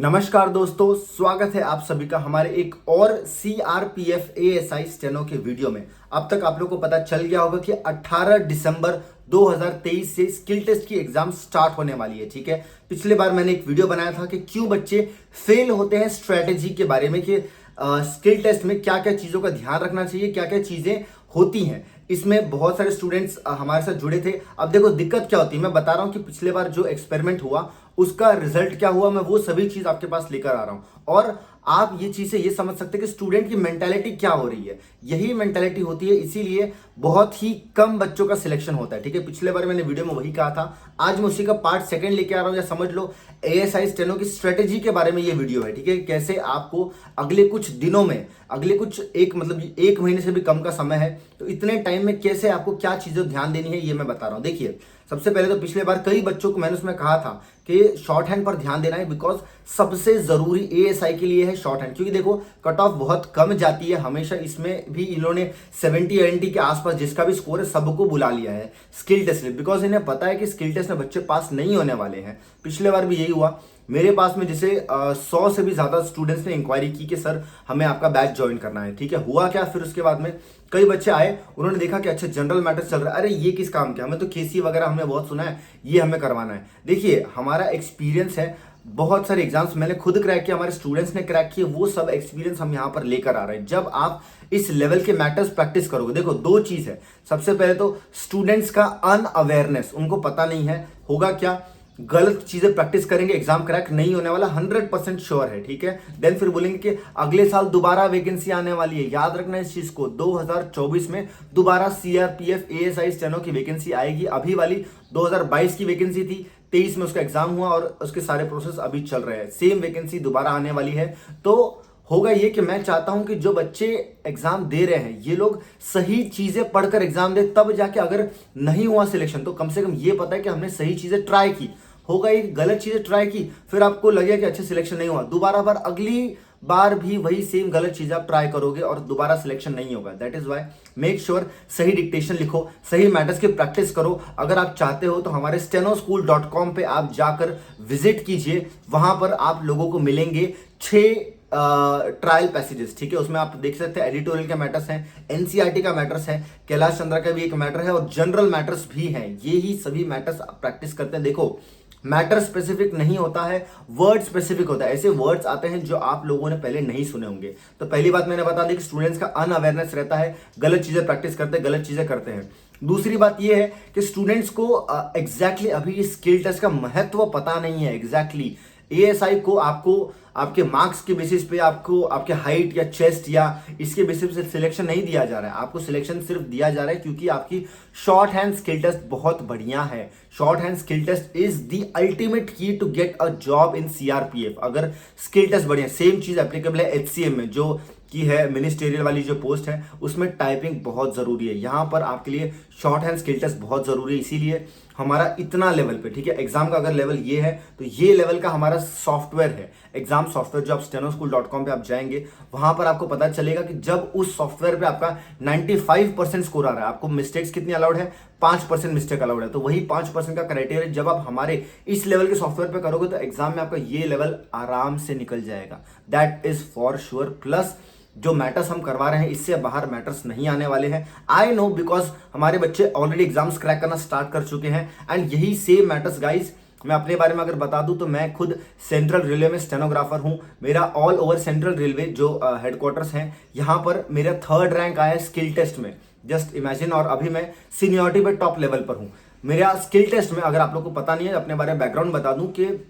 नमस्कार दोस्तों, स्वागत है आप सभी का हमारे एक और सीआरपीएफ एएसआई स्टेनो के वीडियो में। अब तक आप लोगों को पता चल गया होगा कि 18 दिसंबर 2023 से स्किल टेस्ट की एग्जाम स्टार्ट होने वाली है। ठीक है, पिछले बार मैंने एक वीडियो बनाया था कि क्यों बच्चे फेल होते हैं, स्ट्रेटेजी के बारे में कि स्किल टेस्ट में क्या क्या चीज़ों का ध्यान रखना चाहिए, क्या क्या चीज़ें होती हैं। इसमें बहुत सारे स्टूडेंट्स हमारे साथ जुड़े थे। अब देखो दिक्कत क्या होती है, मैं बता रहा हूं कि पिछले बार जो एक्सपेरिमेंट हुआ उसका रिजल्ट क्या हुआ, मैं वो सभी चीज आपके पास लेकर आ रहा हूं और आप ये चीजें ये समझ सकते हैं कि स्टूडेंट की मेंटालिटी क्या हो रही है। यही मेंटालिटी होती है, इसीलिए बहुत ही कम बच्चों का सिलेक्शन होता है। ठीक है, पिछले बार मैंने वीडियो में वही कहा था, आज मैं उसी का पार्ट सेकंड लेके आ रहा हूं। या समझ लो एएसआई स्टेनो की स्ट्रेटेजी के बारे में ये वीडियो है। ठीक है, कैसे आपको अगले कुछ दिनों में, अगले कुछ एक महीने से भी कम का समय है, तो इतने टाइम में कैसे आपको क्या चीजें ध्यान देनी है ये मैं बता रहा हूं। देखिए, सबसे पहले तो पिछले बार कई बच्चों को मैंने उसमें कहा था कि शॉर्ट हैंड पर ध्यान देना है, बिकॉज सबसे जरूरी एएसआई के लिए है शॉर्ट हैंड। क्योंकि देखो कट ऑफ बहुत कम जाती है हमेशा, इसमें भी इन्होंने 70-80 के आसपास जिसका भी स्कोर है सबको बुला लिया है स्किल टेस्ट में, बिकॉज इन्हें पता है कि स्किल टेस्ट में बच्चे पास नहीं होने वाले हैं। पिछले बार भी यही हुआ। मेरे पास में जैसे 100 से भी ज्यादा स्टूडेंट्स ने इंक्वायरी की कि सर हमें आपका बैच ज्वाइन करना है। ठीक है, हुआ क्या, फिर उसके बाद में कई बच्चे आए, उन्होंने देखा कि अच्छा जनरल मैटर्स चल रहा है, अरे ये किस काम के, हमें तो केसी वगैरह हमने बहुत सुना है, ये हमें करवाना है। देखिए हमारा एक्सपीरियंस है, बहुत सारे एग्जाम्स मैंने खुद क्रैक किया, हमारे स्टूडेंट्स ने क्रैक किए, वो सब एक्सपीरियंस हम यहाँ पर लेकर आ रहे हैं। जब आप इस लेवल के मैटर्स प्रैक्टिस करोगे, देखो दो चीज है। सबसे पहले तो स्टूडेंट्स का अनअवेयरनेस, उनको पता नहीं है, होगा क्या, गलत चीजें प्रैक्टिस करेंगे, एग्जाम क्रैक नहीं होने वाला, 100% श्योर है। ठीक है, देन फिर बोलेंगे कि अगले साल दोबारा वैकेंसी आने वाली है। याद रखना इस चीज को, 2024 में दोबारा सीआरपीएफ एएसआई स्टेनो की वैकेंसी आएगी। अभी वाली 2022 की वैकेंसी थी, 23 में उसका एग्जाम हुआ और उसके सारे प्रोसेस अभी चल रहे हैं। सेम वैकेंसी दोबारा आने वाली है। तो होगा ये कि मैं चाहता हूं कि जो बच्चे एग्जाम दे रहे हैं ये लोग सही चीजें पढ़कर एग्जाम दे, तब जाके अगर नहीं हुआ सिलेक्शन तो कम से कम ये पता है कि हमने सही चीजें ट्राई की। होगा ये गलत चीजें ट्राई की, फिर आपको लगेगा कि अच्छा सिलेक्शन नहीं हुआ, दोबारा बार अगली बार भी वही सेम गलत चीज आप ट्राई करोगे और दोबारा सिलेक्शन नहीं होगा। That is why make sure सही डिक्टेशन लिखो, सही मैटर्स की प्रैक्टिस करो। अगर आप चाहते हो तो हमारे stenoschool.com पे आप जाकर विजिट कीजिए, वहां पर आप लोगों को मिलेंगे 6 ट्रायल पैसेजेस। ठीक है, उसमें आप देख सकते हैं एडिटोरियल के मैटर्स हैं, एनसीईआरटी का मैटर्स है, कैलाश चंद्रा का भी एक मैटर है और जनरल मैटर्स भी हैं। ये ही सभी मैटर्स आप प्रैक्टिस करते हैं। देखो मैटर स्पेसिफिक नहीं होता है, वर्ड स्पेसिफिक होता है। ऐसे वर्ड्स आते हैं जो आप लोगों ने पहले नहीं सुने होंगे। तो पहली बात मैंने बता दी कि स्टूडेंट्स का अनअवेयरनेस रहता है, गलत चीजें प्रैक्टिस करते हैं, गलत चीजें करते हैं। दूसरी बात यह है कि स्टूडेंट्स को एग्जैक्टली अभी स्किल टेस्ट का महत्व पता नहीं है। एग्जैक्टली एएसआई को आपको आपके मार्क्स के बेसिस पे, आपको आपके हाइट या चेस्ट या इसके बेसिस पे सिलेक्शन नहीं दिया जा रहा है। आपको सिलेक्शन सिर्फ दिया जा रहा है क्योंकि आपकी शॉर्ट हैंड स्किल टेस्ट बहुत बढ़िया है। Short hand skill test is the ultimate key to get a job in CRPF. अगर स्किल टेस्ट बढ़िया, सेम चीज एप्लीकेबल है एचसीएम में, जो की है मिनिस्टेरियल वाली जो पोस्ट है, उसमें टाइपिंग बहुत जरूरी है। यहां पर आपके लिए शॉर्ट हैंड स्किल टेस्ट बहुत जरूरी है, इसीलिए हमारा इतना लेवल पे। ठीक है, एग्जाम का अगर लेवल ये है तो ये लेवल का हमारा सॉफ्टवेयर है, एग्जाम सॉफ्टवेयर, जो आप stenoschool.com पे आप जाएंगे वहां पर आपको पता चलेगा कि जब उस सॉफ्टवेयर पे आपका 95% स्कोर आ रहा है, आपको मिस्टेक्स कितनी अलाउड है, 5% मिस्टेक अलाउड है। तो वही 5% का क्राइटेरिया जब आप हमारे इस लेवल के सॉफ्टवेयर पे करोगे तो एग्जाम में आपका ये लेवल आराम से निकल जाएगा। That is for sure. Plus जो मैटर्स हम करवा रहे हैं इससे बाहर मैटर्स नहीं आने वाले हैं। आई नो, बिकॉज हमारे बच्चे ऑलरेडी एग्जाम्स क्रैक करना स्टार्ट कर चुके हैं एंड यही सेम मैटर्स गाइज। मैं अपने बारे में अगर बता दूं तो मैं खुद सेंट्रल रेलवे में स्टेनोग्राफर हूं। मेरा ऑल ओवर सेंट्रल रेलवे जो हेडक्वार्टर्स हैं यहां पर मेरा 3rd रैंक आया है स्किल टेस्ट में, जस्ट इमेजिन। और अभी मैं सीनियरिटी पे टॉप लेवल पर हूं। मेरा स्किल टेस्ट में, अगर आप लोग को पता नहीं है, अपने बारे में बैकग्राउंड बता दूं कि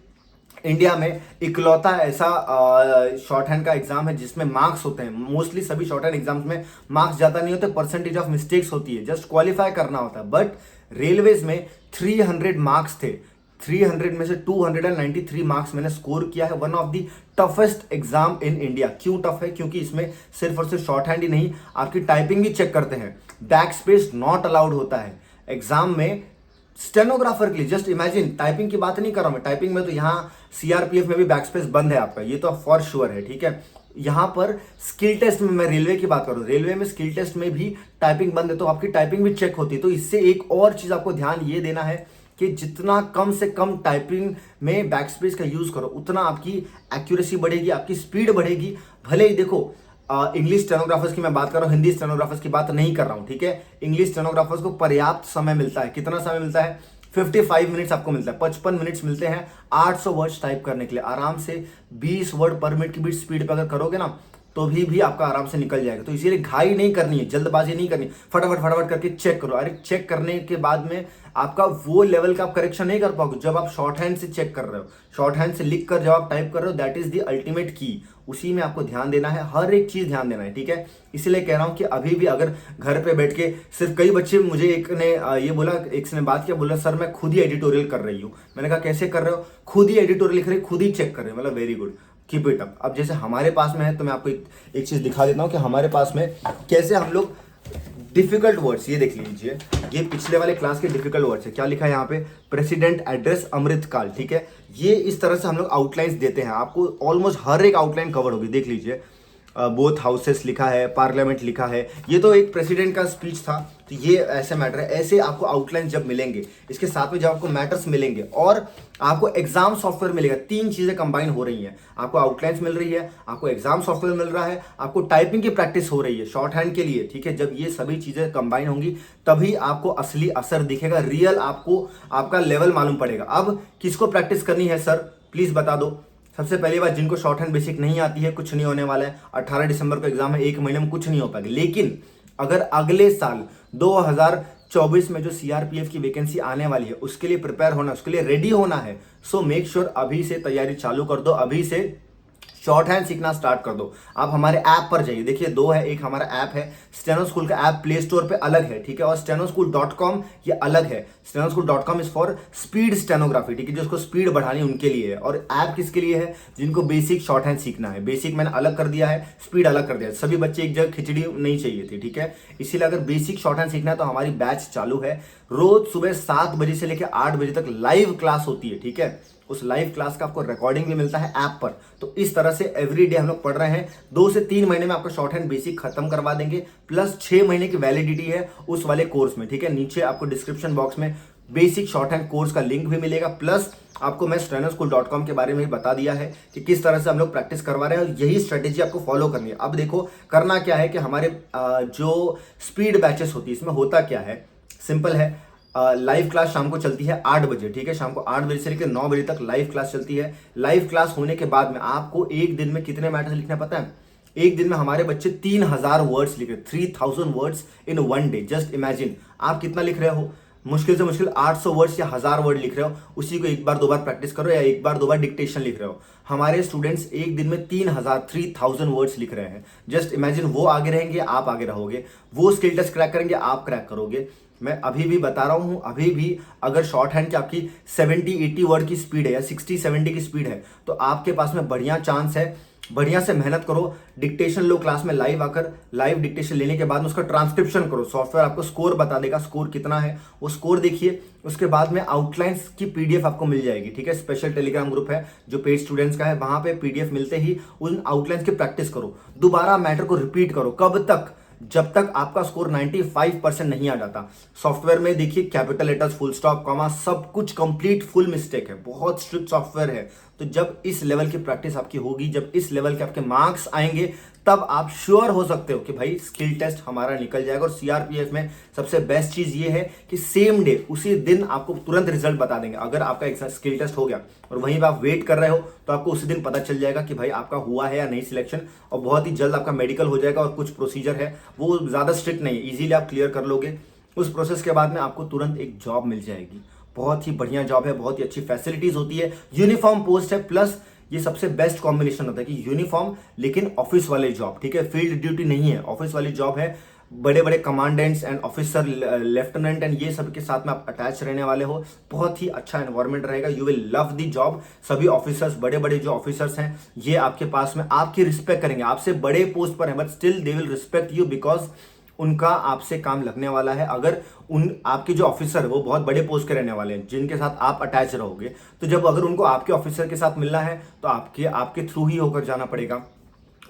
इंडिया में इकलौता ऐसा शॉर्ट हैंड का एग्जाम है जिसमें मार्क्स होते हैं। मोस्टली सभी शॉर्ट हैंड एग्जाम्स में मार्क्स ज्यादा नहीं होते, परसेंटेज ऑफ मिस्टेक्स होती है, जस्ट क्वालिफाई करना होता है। बट रेलवेज में 300 मार्क्स थे, 300 में से 293 मार्क्स मैंने स्कोर किया है। One of the toughest exam in India. क्यों टफ है, क्योंकि इसमें सिर्फ और सिर्फ शॉर्ट हैंड ही नहीं, आपकी टाइपिंग भी चेक करते हैं। बैक स्पेस नॉट अलाउड होता है एग्जाम में स्टेनोग्राफर के लिए। जस्ट इमेजिन, टाइपिंग की बात नहीं कर रहा हूं मैं, टाइपिंग में तो यहाँ सीआरपीएफ में भी बैकस्पेस बंद है आपका, ये तो फॉर श्योर है। ठीक है, यहां पर स्किल टेस्ट में, मैं रेलवे की बात करूं, रेलवे में स्किल टेस्ट में भी टाइपिंग बंद है, तो आपकी टाइपिंग भी चेक होती है। तो इससे एक और चीज आपको ध्यान ये देना है कि जितना कम से कम टाइपिंग में बैक स्पेस का यूज करो उतना आपकी एक्यूरेसी बढ़ेगी, आपकी स्पीड बढ़ेगी। भले ही देखो इंग्लिश स्टेनोग्राफर्स की मैं बात कर रहा हूँ, हिंदी स्टेनोग्राफर्स की बात नहीं कर रहा हूँ, ठीक है। इंग्लिश स्टेनोग्राफर्स को पर्याप्त समय मिलता है। कितना समय मिलता है? 55 मिनट्स आपको मिलता है, 55 मिनट्स मिलते हैं 800 वर्ड्स टाइप करने के लिए। आराम से 20 वर्ड पर मिनट की भी स्पीड पर अगर करोगे ना तो भी आपका आराम से निकल जाएगा। तो इसीलिए घाई नहीं करनी है, जल्दबाजी नहीं करनी, फटाफट फटाफट करके चेक करो। अरे चेक करने के बाद में आपका वो लेवल का आप करेक्शन नहीं कर पाओगे जब आप शॉर्ट हैंड से चेक कर रहे हो, शॉर्ट हैंड से लिख कर जब आप टाइप कर रहे हो, दैट इज द अल्टीमेट की। उसी में आपको ध्यान देना है, हर एक चीज ध्यान देना है, ठीक है। इसलिए कह रहा हूं कि अभी भी अगर घर पे बैठ के सिर्फ, कई बच्चे मुझे एक ने ये बोला, एक ने बात किया, बोला सर मैं खुद ही एडिटोरियल कर रही हूँ। मैंने कहा कैसे कर रहे हो? खुद ही एडिटोरियल लिख रहे हो, खुद ही चेक कर रहे हो, मतलब very good, keep it up. अब जैसे हमारे पास में है तो मैं आपको एक चीज दिखा देता हूँ कि हमारे पास में कैसे हम लोग डिफिकल्ट वर्ड्स, ये देख लीजिए, ये पिछले वाले क्लास के डिफिकल्ट वर्ड्स है। क्या लिखा है यहाँ पे? प्रेसिडेंट एड्रेस अमृतकाल, ठीक है। ये इस तरह से हम लोग आउटलाइंस देते हैं, आपको ऑलमोस्ट हर एक आउटलाइन कवर होगी। देख लीजिए, बोथ हाउसेस लिखा है, पार्लियामेंट लिखा है, ये तो एक प्रेसिडेंट का स्पीच था, तो ये ऐसे मैटर है। ऐसे आपको आउटलाइन जब मिलेंगे, इसके साथ में जब आपको मैटर्स मिलेंगे और आपको एग्जाम सॉफ्टवेयर मिलेगा, तीन चीजें कंबाइन हो रही हैं। आपको आउटलाइंस मिल रही है, आपको एग्जाम सॉफ्टवेयर मिल रहा है, आपको टाइपिंग की प्रैक्टिस हो रही है शॉर्ट हैंड के लिए, ठीक है। जब ये सभी चीजें कंबाइन होंगी तभी आपको असली असर दिखेगा, रियल आपको आपका लेवल मालूम पड़ेगा। अब किसको प्रैक्टिस करनी है सर, प्लीज बता दो। सबसे पहली बात, जिनको शॉर्ट हैंड बेसिक नहीं आती है, कुछ नहीं होने वाला है। 18 दिसंबर को एग्जाम है, एक महीने में कुछ नहीं हो पाएगा। लेकिन अगर अगले साल 2024 में जो सीआरपीएफ की वैकेंसी आने वाली है उसके लिए प्रिपेयर होना, उसके लिए रेडी होना है, सो मेक श्योर अभी से तैयारी चालू कर दो, अभी से शॉर्ट हैंड सीखना स्टार्ट कर दो। आप हमारे ऐप पर जाइए, देखिए दो है, एक हमारा ऐप है स्टेनो स्कूल का ऐप, प्ले स्टोर पे अलग है, ठीक है, और stenoschool.com ये अलग है। stenoschool.com is for speed stenography, ठीक है, जिसको स्पीड बढ़ानी उनके लिए है। और ऐप किसके लिए है? जिनको बेसिक शॉर्ट हैंड सीखना है। बेसिक मैंने अलग कर दिया है, स्पीड अलग कर दिया है। सभी बच्चे एक जगह खिचड़ी नहीं चाहिए थी, ठीक है। इसीलिए अगर बेसिक शॉर्ट हैंड सीखना है तो हमारी बैच चालू है। रोज सुबह 7 बजे से लेकर 8 बजे तक लाइव क्लास होती है, ठीक है। उस लाइव क्लास का आपको रिकॉर्डिंग भी मिलता है ऐप पर। तो इस तरह से एवरी डे हम लोग पढ़ रहे हैं। 2 से 3 महीने में आपका शॉर्ट हैंड बेसिक खत्म करवा देंगे, प्लस 6 महीने की वैलिडिटी है उस वाले कोर्स में, ठीक है। नीचे आपको डिस्क्रिप्शन बॉक्स में बेसिक शॉर्ट हैंड कोर्स का लिंक भी मिलेगा, प्लस आपको मैं stenoschool.com के बारे में भी बता दिया है कि किस तरह से हम लोग प्रैक्टिस करवा रहे हैं और यही स्ट्रेटेजी आपको फॉलो करनी है। अब देखो करना क्या है कि हमारे जो स्पीड बैचेस होती है इसमें होता क्या है, सिंपल है। लाइव क्लास शाम को चलती है 8 बजे, ठीक है। शाम को 8 बजे से लेकर 9 बजे तक लाइव क्लास चलती है। लाइव क्लास होने के बाद में आपको एक दिन में कितने मैटर्स लिखना पता है? एक दिन में हमारे बच्चे 3000 वर्ड्स लिख रहे, 3000 words in 1 day. Just imagine आप कितना लिख रहे हो, मुश्किल से मुश्किल 800 वर्ड्स या 1000 वर्ड लिख रहे हो। उसी को एक बार दो बार प्रैक्टिस करो या एक बार दो बार डिक्टेशन लिख रहे हो। हमारे स्टूडेंट्स एक दिन में 3000 वर्ड्स लिख रहे हैं। जस्ट इमेजिन, वो आगे रहेंगे, आप आगे रहोगे। वो स्किल टेस्ट क्रैक करेंगे, आप क्रैक करोगे। मैं अभी भी बता रहा हूं, अभी भी अगर शॉर्ट हैंड की आपकी 70-80 वर्ड की स्पीड है या 60-70 की स्पीड है तो आपके पास में बढ़िया चांस है। बढ़िया से मेहनत करो, डिक्टेशन लो क्लास में लाइव आकर, लाइव डिक्टेशन लेने के बाद में उसका ट्रांसक्रिप्शन करो। सॉफ्टवेयर आपको स्कोर बता देगा, स्कोर कितना है वो स्कोर देखिए। उसके बाद में आउटलाइंस की पीडीएफ आपको मिल जाएगी, ठीक है। स्पेशल टेलीग्राम ग्रुप है जो पेड स्टूडेंट्स का है, वहां पे पीडीएफ मिलते ही उन आउटलाइंस की प्रैक्टिस करो। दोबारा मैटर को रिपीट करो। कब तक? जब तक आपका स्कोर 95% नहीं आ जाता। सॉफ्टवेयर में देखिए capital letters, full stop, comma, सब कुछ कंप्लीट फुल मिस्टेक है, बहुत स्ट्रिक्ट सॉफ्टवेयर है। तो जब इस लेवल की प्रैक्टिस आपकी होगी, जब इस लेवल के आपके मार्क्स आएंगे, तब आप श्योर हो सकते हो कि भाई स्किल टेस्ट हमारा निकल जाएगा। और सीआरपीएफ में सबसे बेस्ट चीज ये है कि सेम डे, उसी दिन आपको तुरंत रिजल्ट बता देंगे। अगर आपका एक स्किल टेस्ट हो गया और वहीं पर आप वेट कर रहे हो तो आपको उसी दिन पता चल जाएगा कि भाई आपका हुआ है या नहीं सिलेक्शन। और बहुत ही जल्द आपका मेडिकल हो जाएगा। और कुछ प्रोसीजर है वो ज्यादा स्ट्रिक्ट नहीं है, इजीली आप क्लियर कर लोगे। उस प्रोसेस के बाद में आपको तुरंत एक जॉब मिल जाएगी। बहुत ही बढ़िया जॉब है, बहुत ही अच्छी फैसिलिटीज होती है, यूनिफॉर्म पोस्ट है, प्लस ये सबसे बेस्ट कॉम्बिनेशन होता है कि यूनिफॉर्म लेकिन ऑफिस वाले जॉब, ठीक है। फील्ड ड्यूटी नहीं है, ऑफिस वाली जॉब है। बड़े बड़े commandants and officer, lieutenant and ये सब के साथ में आप अटैच रहने वाले हो। बहुत ही अच्छा एनवायरनमेंट रहेगा, you will love the job. सभी ऑफिसर्स, बड़े बड़े जो ऑफिसर्स हैं, ये आपके पास में आपकी रिस्पेक्ट करेंगे। आपसे बड़े पोस्ट पर हैं but still they will respect you, because उनका आपसे काम लगने वाला है। अगर उन आपके जो ऑफिसर है वो बहुत बड़े पोस्ट के रहने वाले हैं जिनके साथ आप अटैच रहोगे, तो जब अगर उनको आपके ऑफिसर के साथ मिलना है तो आपके थ्रू ही होकर जाना पड़ेगा।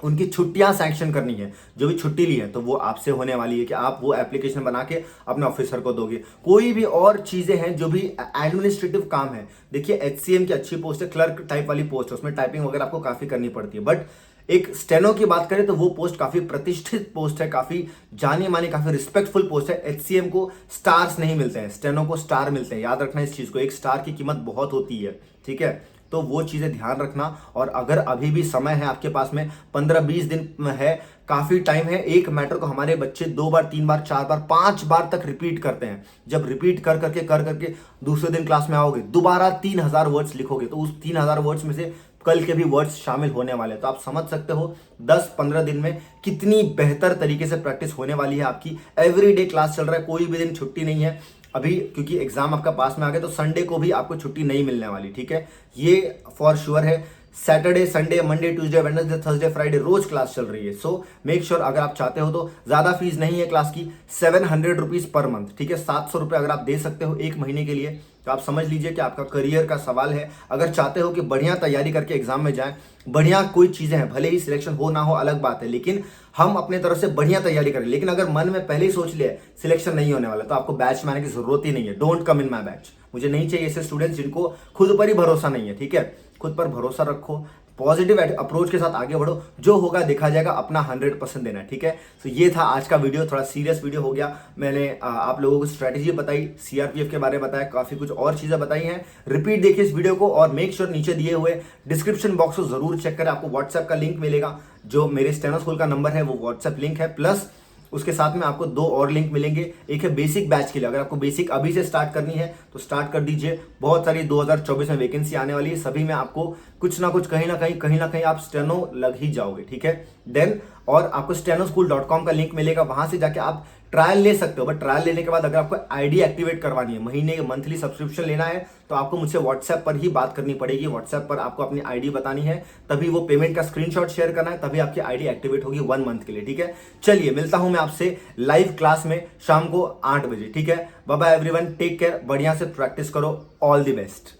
उनकी छुट्टियां सैंक्शन करनी है, जो भी छुट्टी ली है तो वो आपसे होने वाली है कि आप वो एप्लीकेशन बना के अपने ऑफिसर को दोगे। कोई भी और चीजें हैं जो भी एडमिनिस्ट्रेटिव काम है, देखिए एचसीएम की अच्छी पोस्ट है, क्लर्क टाइप वाली पोस्ट है, उसमें टाइपिंग वगैरह आपको काफी करनी पड़ती है, बट एक स्टेनो की बात करें तो वो पोस्ट काफी प्रतिष्ठित पोस्ट है, काफी जानी मानी, काफी रिस्पेक्टफुल पोस्ट है। एचसीएम को स्टार्स नहीं मिलते हैं, स्टेनो को स्टार मिलते हैं, याद रखना इस चीज को, एक स्टार की कीमत बहुत होती है, ठीक है। तो वो चीजें ध्यान रखना। और अगर अभी भी समय है आपके पास में, 15-20 दिन है, काफी टाइम है, एक मैटर को हमारे बच्चे 2 बार 3 बार 4 बार 5 बार तक रिपीट करते हैं। जब रिपीट कर करके दूसरे दिन क्लास में आओगे, दोबारा 3000 वर्ड्स लिखोगे, तो उस 3000 वर्ड्स में से कल के भी वर्ड्स शामिल होने वाले हैं। तो आप समझ सकते हो 10-15 दिन में कितनी बेहतर तरीके से प्रैक्टिस होने वाली है आपकी। एवरीडे क्लास चल रहा है, कोई भी दिन छुट्टी नहीं है अभी, क्योंकि एग्जाम आपका पास में आ गया, तो संडे को भी आपको छुट्टी नहीं मिलने वाली, ठीक है, ये फॉर श्योर है। Saturday, Sunday, Monday, Tuesday, Wednesday, Thursday, Friday रोज क्लास चल रही है। सो मेक श्योर, अगर आप चाहते हो तो ज्यादा फीस नहीं है क्लास की, 700 रुपीज पर मंथ, ठीक है, 700 रुपये अगर आप दे सकते हो एक महीने के लिए तो आप समझ लीजिए कि आपका करियर का सवाल है। अगर चाहते हो कि बढ़िया तैयारी करके एग्जाम में जाएं, बढ़िया कोई चीजें हैं, भले ही सिलेक्शन हो ना हो अलग बात है, लेकिन हम अपने तरफ से बढ़िया तैयारी करें। लेकिन अगर मन में पहले ही सोच लिया सिलेक्शन नहीं होने वाला, तो आपको बैच में आने की जरूरत ही नहीं है। Don't come in my batch, मुझे नहीं चाहिए ऐसे स्टूडेंट्स जिनको खुद पर ही भरोसा नहीं है, ठीक है। खुद पर भरोसा रखो, पॉजिटिव अप्रोच के साथ आगे बढ़ो, जो होगा देखा जाएगा, अपना 100% देना है, ठीक है। तो ये था आज का वीडियो, थोड़ा सीरियस वीडियो हो गया। मैंने आप लोगों को स्ट्रेटेजी बताई, सीआरपीएफ के बारे में बताया, काफी कुछ और चीजें बताई हैं। रिपीट देखिए इस वीडियो को, और मेक श्योर नीचे दिए हुए डिस्क्रिप्शन बॉक्स को जरूर चेक करें, आपको व्हाट्सएप का लिंक मिलेगा, जो मेरे स्टेनो स्कूल का नंबर है वो व्हाट्सएप लिंक है, प्लस उसके साथ में आपको 2 और लिंक मिलेंगे। एक है बेसिक बैच के लिए, अगर आपको बेसिक अभी से स्टार्ट करनी है तो स्टार्ट कर दीजिए, बहुत सारी 2024 में वैकेंसी आने वाली है, सभी में आपको कुछ ना कुछ कहीं ना कहीं आप स्टेनो लग ही जाओगे, ठीक है। देन और आपको stenoschool.com का लिंक मिलेगा, वहां से जाके आप ट्रायल ले सकते हो, बट ट्रायल लेने के बाद अगर आपको आईडी एक्टिवेट करवानी है, महीने मंथली सब्सक्रिप्शन लेना है, तो आपको मुझसे व्हाट्सएप पर ही बात करनी पड़ेगी। व्हाट्सएप पर आपको अपनी आईडी बतानी है, तभी वो पेमेंट का स्क्रीनशॉट शेयर करना है, तभी आपकी आईडी एक्टिवेट होगी 1 मंथ के लिए, ठीक है। चलिए मिलता हूं मैं आपसे लाइव क्लास में शाम को 8 बजे, ठीक है। Bye bye everyone, take care, बढ़िया से प्रैक्टिस करो, ऑल द बेस्ट।